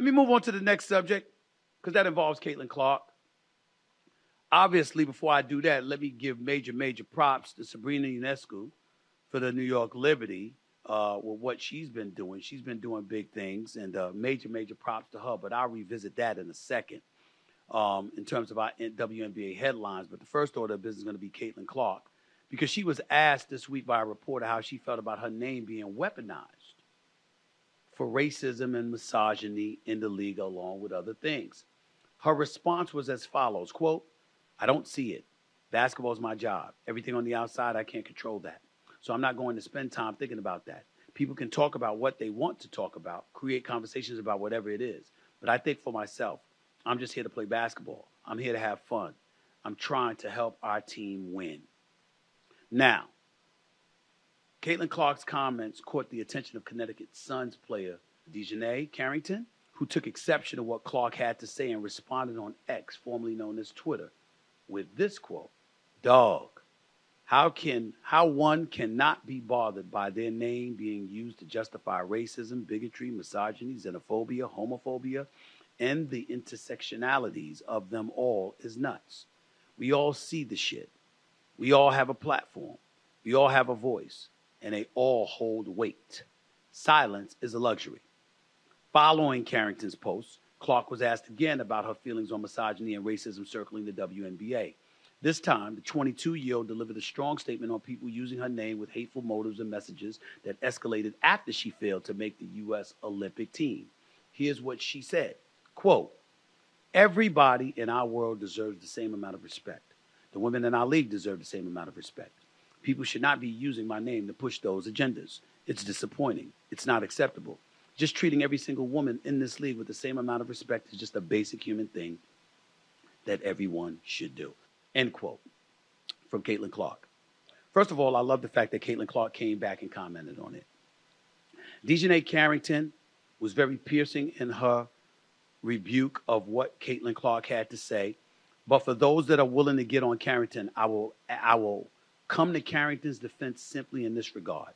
Let me move on to the next subject because that involves Caitlin Clark. Obviously, before I do that, let me give major props to Sabrina Ionescu for the New York Liberty with what she's been doing. She's been doing big things, and major props to her. But I'll revisit that in a second in terms of our WNBA headlines. But the first order of business is going to be Caitlin Clark because she was asked this week by a reporter how she felt about her name being weaponized for racism and misogyny in the league along with other things. Her response was as follows, quote, "I don't see it. Basketball is my job. Everything on the outside, I can't control that. So I'm not going to spend time thinking about that. People can talk about what they want to talk about, create conversations about whatever it is. But I think for myself, I'm just here to play basketball. I'm here to have fun. I'm trying to help our team win." Now, Caitlin Clark's comments caught the attention of Connecticut Suns player Dejanay Carrington, who took exception to what Clark had to say and responded on X, formerly known as Twitter, with this quote, "Dog, how one cannot be bothered by their name being used to justify racism, bigotry, misogyny, xenophobia, homophobia, and the intersectionalities of them all is nuts. We all see the shit. We all have a platform. We all have a voice, and they all hold weight. Silence is a luxury." Following Carrington's post, Clark was asked again about her feelings on misogyny and racism circling the WNBA. This time, the 22-year-old delivered a strong statement on people using her name with hateful motives and messages that escalated after she failed to make the U.S. Olympic team. Here's what she said, quote, "Everybody in our world deserves the same amount of respect. The women in our league deserve the same amount of respect. People should not be using my name to push those agendas. It's disappointing. It's not acceptable. Just treating every single woman in this league with the same amount of respect is just a basic human thing that everyone should do." End quote from Caitlin Clark. First of all, I love the fact that Caitlin Clark came back and commented on it. Dejanay Carrington was very piercing in her rebuke of what Caitlin Clark had to say. But for those that are willing to get on Carrington, I will come to Carrington's defense simply in this regard.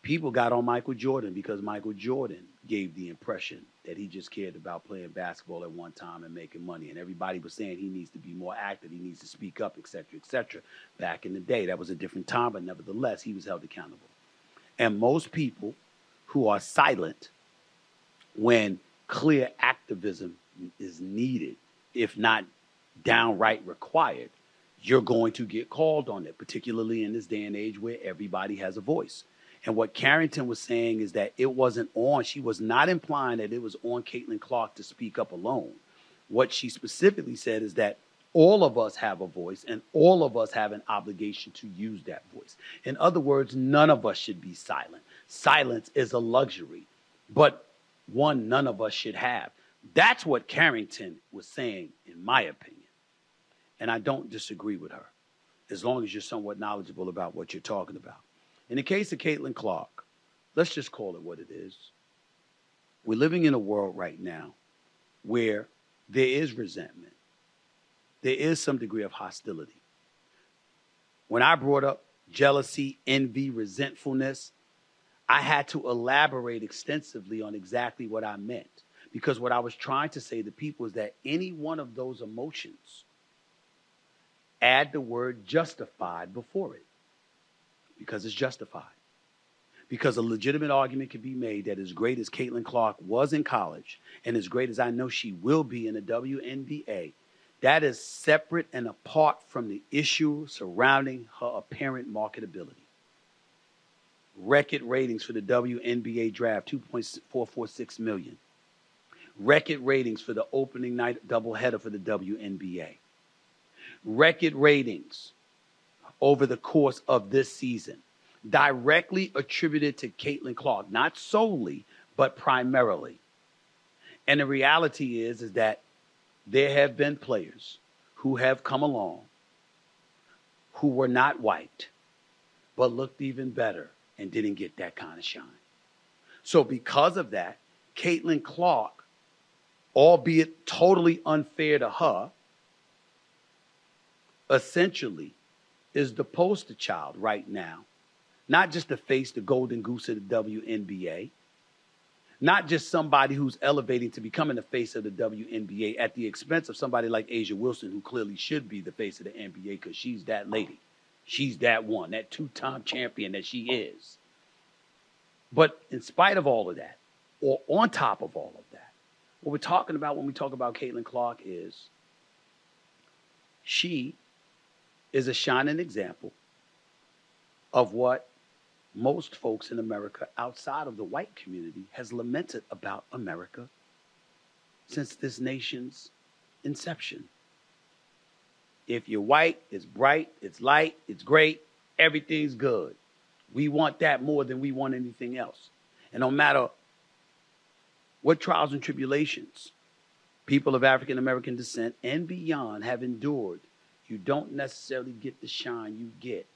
People got on Michael Jordan because Michael Jordan gave the impression that he just cared about playing basketball at one time and making money. And everybody was saying he needs to be more active, he needs to speak up, et cetera, et cetera. Back in the day, that was a different time, but nevertheless, he was held accountable. And most people who are silent when clear activism is needed, if not downright required, you're going to get called on it, particularly in this day and age where everybody has a voice. And what Carrington was saying is that it wasn't on, she was not implying that it was on Caitlin Clark to speak up alone. What she specifically said is that all of us have a voice and all of us have an obligation to use that voice. In other words, none of us should be silent. Silence is a luxury, but one none of us should have. That's what Carrington was saying, in my opinion. And I don't disagree with her, as long as you're somewhat knowledgeable about what you're talking about. In the case of Caitlin Clark, let's just call it what it is. We're living in a world right now where there is resentment. There is some degree of hostility. When I brought up jealousy, envy, resentfulness, I had to elaborate extensively on exactly what I meant. Because what I was trying to say to people is that any one of those emotions, add the word justified before it. Because it's justified. Because a legitimate argument can be made that as great as Caitlin Clark was in college, and as great as I know she will be in the WNBA, that is separate and apart from the issue surrounding her apparent marketability. Record ratings for the WNBA draft, 2.446 million. Record ratings for the opening night doubleheader for the WNBA. Record ratings over the course of this season, directly attributed to Caitlin Clark, not solely, but primarily. And the reality is that there have been players who have come along who were not white, but looked even better and didn't get that kind of shine. So because of that, Caitlin Clark, albeit totally unfair to her, essentially is the poster child right now, not just to face the golden goose of the WNBA, Not just somebody who's elevating to becoming the face of the WNBA at the expense of somebody like Asia Wilson, who clearly should be the face of the NBA because she's that lady. She's that one, that two-time champion that she is. But in spite of all of that, or on top of all of that, what we're talking about when we talk about Caitlin Clark is she is a shining example of what most folks in America outside of the white community has lamented about America since this nation's inception. If you're white, it's bright, it's light, it's great, everything's good. We want that more than we want anything else. And no matter what trials and tribulations people of African American descent and beyond have endured, you don't necessarily get the shine you get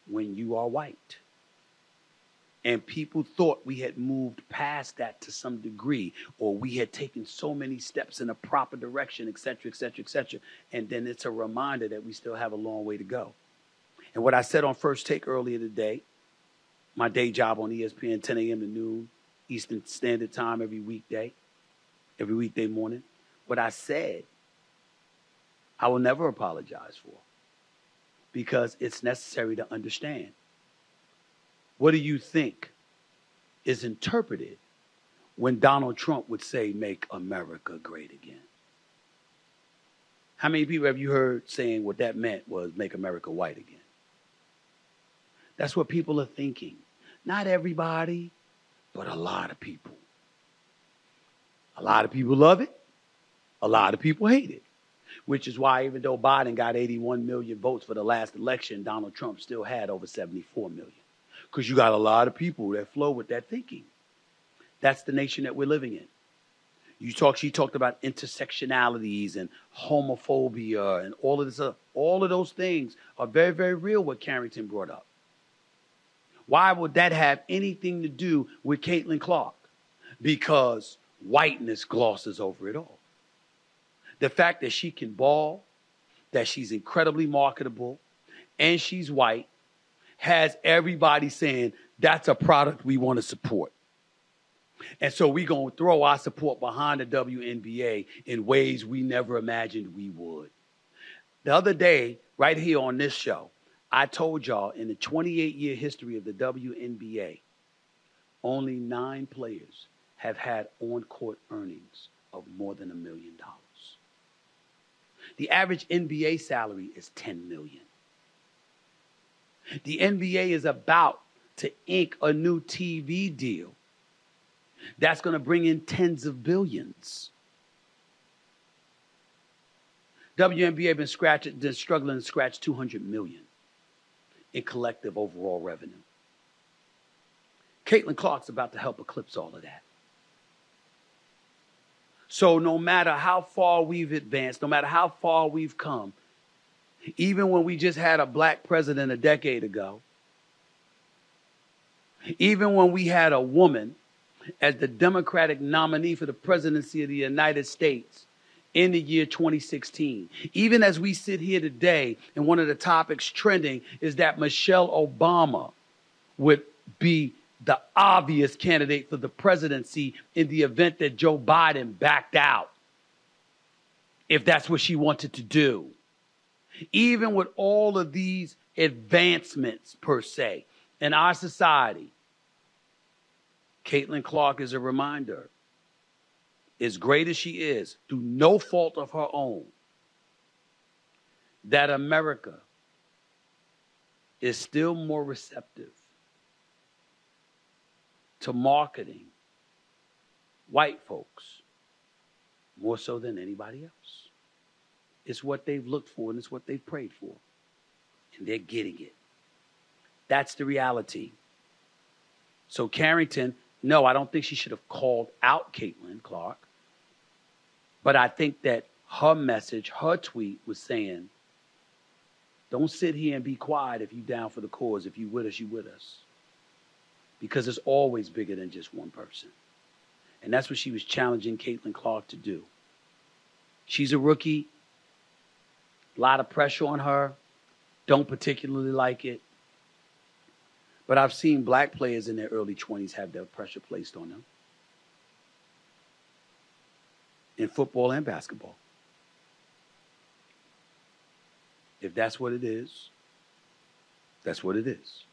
when you are white. And people thought we had moved past that to some degree, or we had taken so many steps in a proper direction, et cetera, et cetera, et cetera. And then it's a reminder that we still have a long way to go. And what I said on First Take earlier today, my day job on ESPN, 10 a.m. to noon, Eastern Standard Time every weekday morning, what I said, I will never apologize for because it's necessary to understand. What do you think is interpreted when Donald Trump would say, "Make America great again"? How many people have you heard saying what that meant was make America white again? That's what people are thinking. Not everybody, but a lot of people. A lot of people love it. A lot of people hate it. Which is why even though Biden got 81 million votes for the last election, Donald Trump still had over 74 million. Because you got a lot of people that flow with that thinking. That's the nation that we're living in. She talked about intersectionalities and homophobia and all of this. All of those things are very, very real, what Carrington brought up. Why would that have anything to do with Caitlin Clark? Because whiteness glosses over it all. The fact that she can ball, that she's incredibly marketable, and she's white, has everybody saying that's a product we want to support. And so we're going to throw our support behind the WNBA in ways we never imagined we would. The other day, right here on this show, I told y'all in the 28-year history of the WNBA, only 9 players have had on-court earnings of more than $1 million. The average NBA salary is $10 million. The NBA is about to ink a new TV deal that's going to bring in tens of billions. WNBA been struggling to scratch $200 million in collective overall revenue. Caitlin Clark's about to help eclipse all of that. So no matter how far we've advanced, no matter how far we've come, even when we just had a black president a decade ago, even when we had a woman as the Democratic nominee for the presidency of the United States in the year 2016, even as we sit here today, and one of the topics trending is that Michelle Obama would be the obvious candidate for the presidency in the event that Joe Biden backed out, if that's what she wanted to do. Even with all of these advancements, per se, in our society, Caitlin Clark is a reminder, as great as she is, through no fault of her own, that America is still more receptive to marketing white folks more so than anybody else. It's what they've looked for and it's what they've prayed for. And they're getting it. That's the reality. So Carrington, no, I don't think she should have called out Caitlin Clark. But I think that her message, her tweet was saying, don't sit here and be quiet if you're down for the cause. If you with us, you with us. Because it's always bigger than just one person. And that's what she was challenging Caitlin Clark to do. She's a rookie. A lot of pressure on her. Don't particularly like it. But I've seen black players in their early 20s have their pressure placed on them. in football and basketball. If that's what it is, that's what it is.